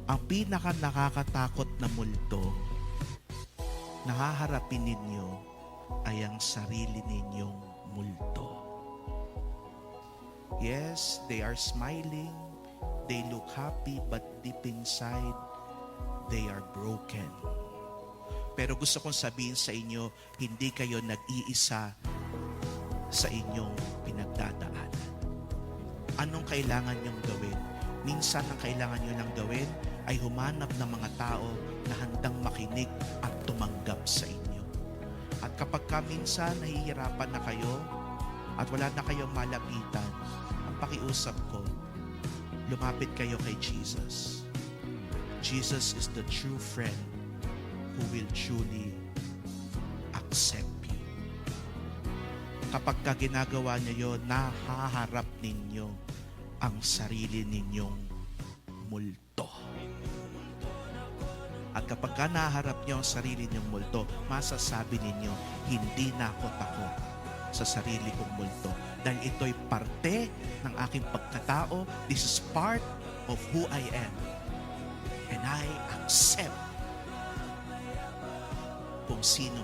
Ang pinaka nakakatakot na multo na haharapin ninyo ay ang sarili ninyong multo. Yes, they are smiling, they look happy, but deep inside, they are broken. Pero gusto kong sabihin sa inyo, hindi kayo nag-iisa sa inyong pinagdadaanan. Anong kailangan nyong gawin? Minsan ang kailangan nyo lang gawin ay humanap ng mga tao na handang makinig at tumanggap sa inyo. At kapag minsan nahihirapan na kayo at wala na kayong malapitan, ang pakiusap ko, lumapit kayo kay Jesus. Jesus is the true friend who will truly accept you. Kapag ginagawa niyo yun, nahaharap ninyo ang sarili ninyong multo. At kapag naharap niyo ang sarili ninyong multo, masasabi ninyo, hindi na ako takot sa sarili kong multo. Dahil ito'y parte ng aking pagkatao. This is part of who I am. And I accept kung sino